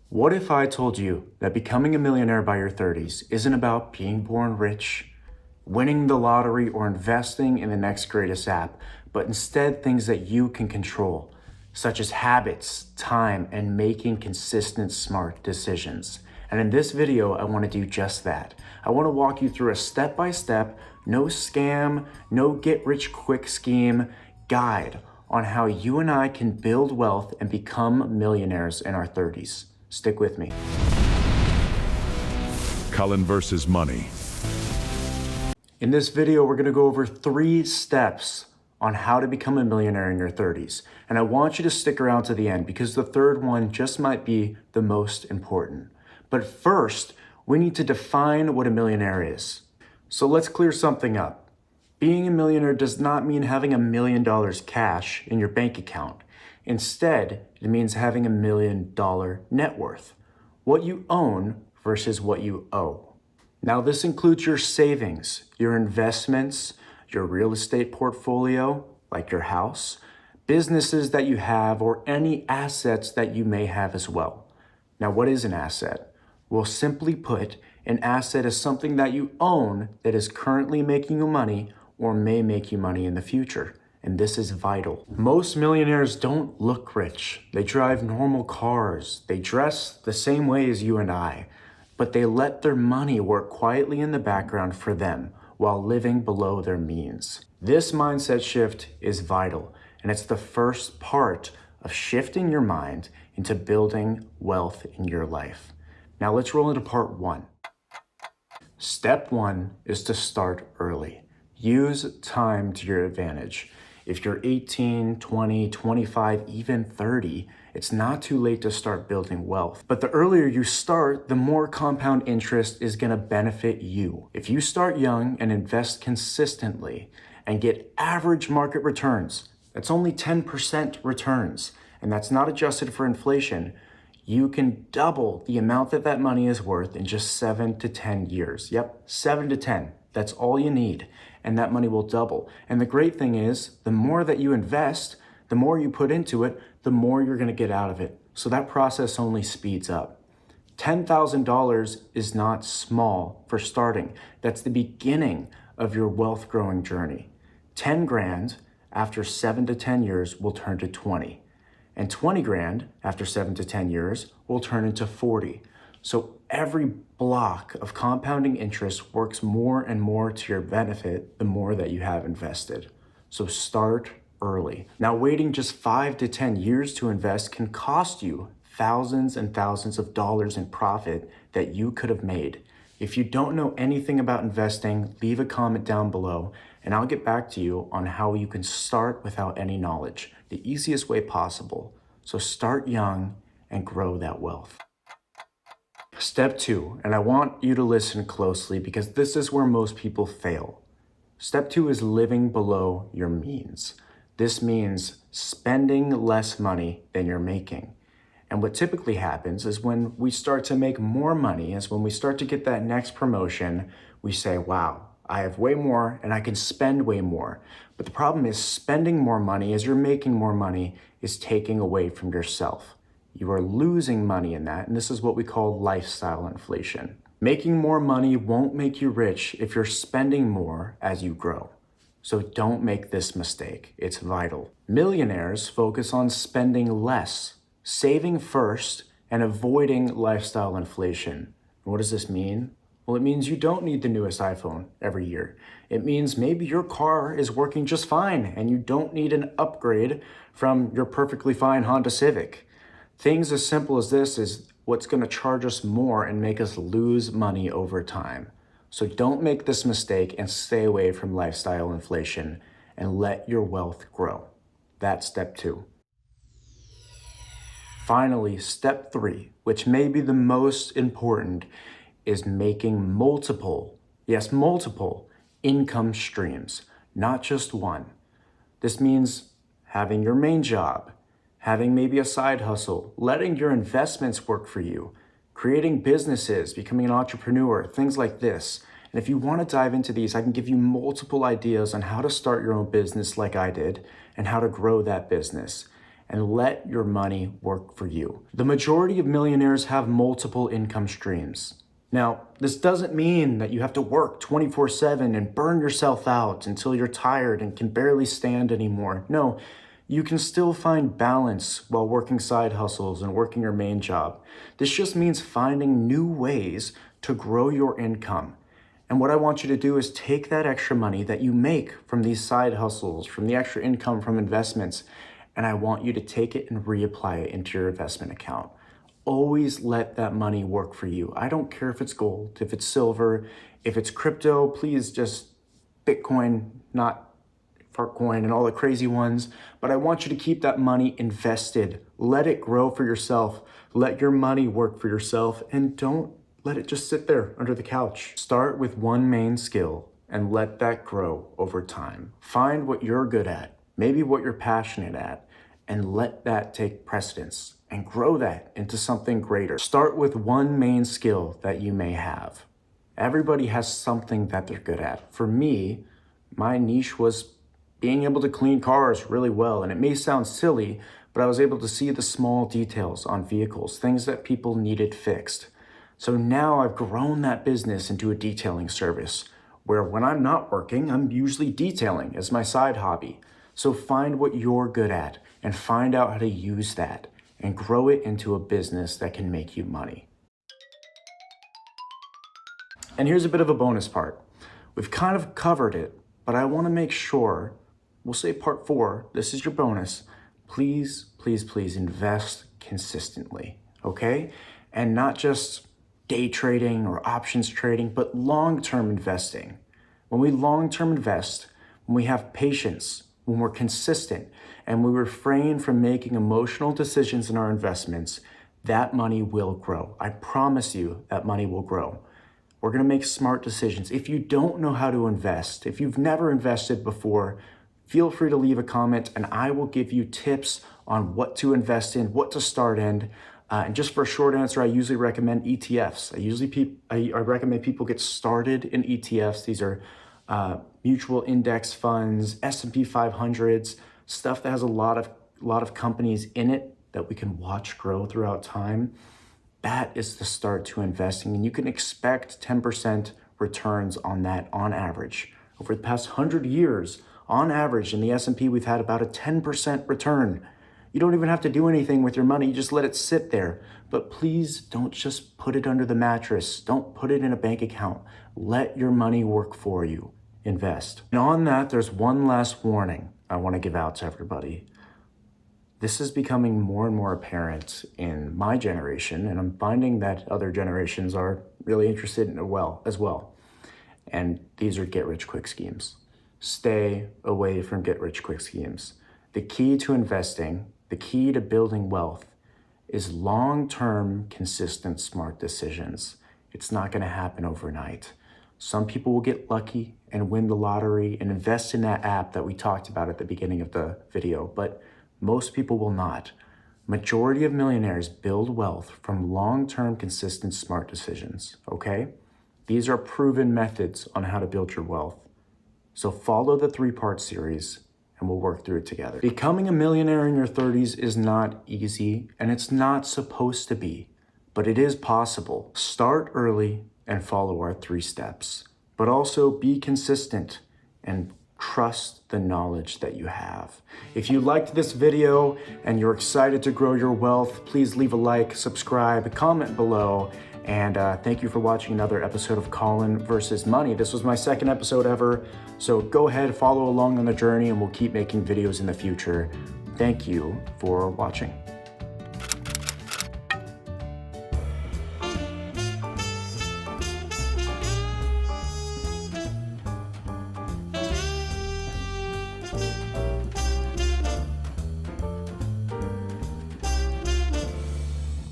What if I told you that becoming a millionaire by your 30s isn't about being born rich, winning the lottery, or investing in the next greatest app, but instead things that you can control, such as habits, time, and making consistent smart decisions? And in this video, I want to do just that. I want to walk you through a step-by-step, no scam, no get-rich-quick scheme guide on how you and I can build wealth and become millionaires in our 30s. Stick with me. Cullen versus money. In this video, we're going to go over 3 steps on how to become a millionaire in your 30s. And I want you to stick around to the end because the third one just might be the most important. But first, we need to define what a millionaire is. So let's clear something up. Being a millionaire does not mean having $1 million cash in your bank account. Instead, it means having $1 million net worth, what you own versus what you owe. Now, this includes your savings, your investments, your real estate portfolio, like your house, businesses that you have, or any assets that you may have as well. Now, what is an asset? Well, simply put, an asset is something that you own that is currently making you money or may make you money in the future. And this is vital. Most millionaires don't look rich. They drive normal cars. They dress the same way as you and I, but they let their money work quietly in the background for them while living below their means. This mindset shift is vital, and it's the first part of shifting your mind into building wealth in your life. Now let's roll into part 1. Step 1 is to start early. Use time to your advantage. If you're 18, 20, 25, even 30, it's not too late to start building wealth. But the earlier you start, the more compound interest is going to benefit you. If you start young and invest consistently and get average market returns, that's only 10% returns, and that's not adjusted for inflation, you can double the amount that that money is worth in just 7 to 10 years. Yep, 7 to 10. That's all you need, and that money will double. And the great thing is, the more that you invest, the more you put into it, the more you're going to get out of it. So that process only speeds up. $10,000 is not small for starting. That's the beginning of your wealth growing journey. 10 grand after 7 to 10 years will turn to 20. And 20 grand after 7 to 10 years will turn into 40. So every block of compounding interest works more and more to your benefit the more that you have invested. So start early. Now, waiting just 5 to 10 years to invest can cost you thousands and thousands of dollars in profit that you could have made. If you don't know anything about investing, leave a comment down below and I'll get back to you on how you can start without any knowledge, the easiest way possible. So start young and grow that wealth. Step 2, and I want you to listen closely because this is where most people fail. Step 2 is living below your means. This means spending less money than you're making. And what typically happens is when we start to make more money, is when we start to get that next promotion, we say, wow, I have way more and I can spend way more. But the problem is spending more money as you're making more money is taking away from yourself. You are losing money in that, and this is what we call lifestyle inflation. Making more money won't make you rich if you're spending more as you grow. So don't make this mistake. It's vital. Millionaires focus on spending less, saving first, and avoiding lifestyle inflation. What does this mean? Well, it means you don't need the newest iPhone every year. It means maybe your car is working just fine and you don't need an upgrade from your perfectly fine Honda Civic. Things as simple as this is what's going to charge us more and make us lose money over time. So don't make this mistake and stay away from lifestyle inflation and let your wealth grow. That's step 2. Finally, step 3, which may be the most important, is making multiple income streams, not just one. This means having your main job, having maybe a side hustle, letting your investments work for you, creating businesses, becoming an entrepreneur, things like this. And if you want to dive into these, I can give you multiple ideas on how to start your own business like I did and how to grow that business. and let your money work for you. The majority of millionaires have multiple income streams. Now, this doesn't mean that you have to work 24/7 and burn yourself out until you're tired and can barely stand anymore. No, you can still find balance while working side hustles and working your main job. This just means finding new ways to grow your income. And what I want you to do is take that extra money that you make from these side hustles, from the extra income from investments, and I want you to take it and reapply it into your investment account. Always let that money work for you. I don't care if it's gold, if it's silver, if it's crypto, please just Bitcoin, not Fartcoin and all the crazy ones. But I want you to keep that money invested. Let it grow for yourself. Let your money work for yourself, and don't let it just sit there under the couch. Start with one main skill and let that grow over time. Find what you're good at, maybe what you're passionate at, and let that take precedence and grow that into something greater. Start with one main skill that you may have. Everybody has something that they're good at. For me, my niche was being able to clean cars really well. And it may sound silly, but I was able to see the small details on vehicles, things that people needed fixed. So now I've grown that business into a detailing service where when I'm not working, I'm usually detailing as my side hobby. So find what you're good at and find out how to use that and grow it into a business that can make you money. And here's a bit of a bonus part. We've kind of covered it, but I want to make sure, we'll say part 4, this is your bonus. Please, please, please invest consistently, okay? And not just day trading or options trading, but long-term investing. When we long-term invest, when we have patience, when we're consistent, and we refrain from making emotional decisions in our investments, that money will grow. I promise you that money will grow. We're gonna make smart decisions. If you don't know how to invest, if you've never invested before, feel free to leave a comment and I will give you tips on what to invest in, what to start in. And just for a short answer, I usually recommend ETFs. I recommend people get started in ETFs. These are mutual index funds, S&P 500s, stuff that has a lot of companies in it that we can watch grow throughout time. That is the start to investing, and you can expect 10% returns on that on average. Over the past 100 years, on average in the S&P, we've had about a 10% return. You don't even have to do anything with your money, you just let it sit there. But please don't just put it under the mattress. Don't put it in a bank account. Let your money work for you. Invest. And on that, there's one last warning I want to give out to everybody. This is becoming more and more apparent in my generation, and I'm finding that other generations are really interested in it as well. And these are get-rich-quick schemes. Stay away from get-rich-quick schemes. The key to investing, the key to building wealth, is long-term, consistent, smart decisions. It's not going to happen overnight. Some people will get lucky and win the lottery and invest in that app that we talked about at the beginning of the video, but most people will not. Majority of millionaires build wealth from long-term, consistent, smart decisions, okay? These are proven methods on how to build your wealth. So follow the 3-part series and we'll work through it together. Becoming a millionaire in your 30s is not easy and it's not supposed to be, but it is possible. Start early and follow our 3 steps, but also be consistent and trust the knowledge that you have. If you liked this video and you're excited to grow your wealth, please leave a like, subscribe, comment below, and thank you for watching another episode of Colin versus Money. This was my 2nd episode ever, so go ahead, follow along on the journey, and we'll keep making videos in the future. Thank you for watching.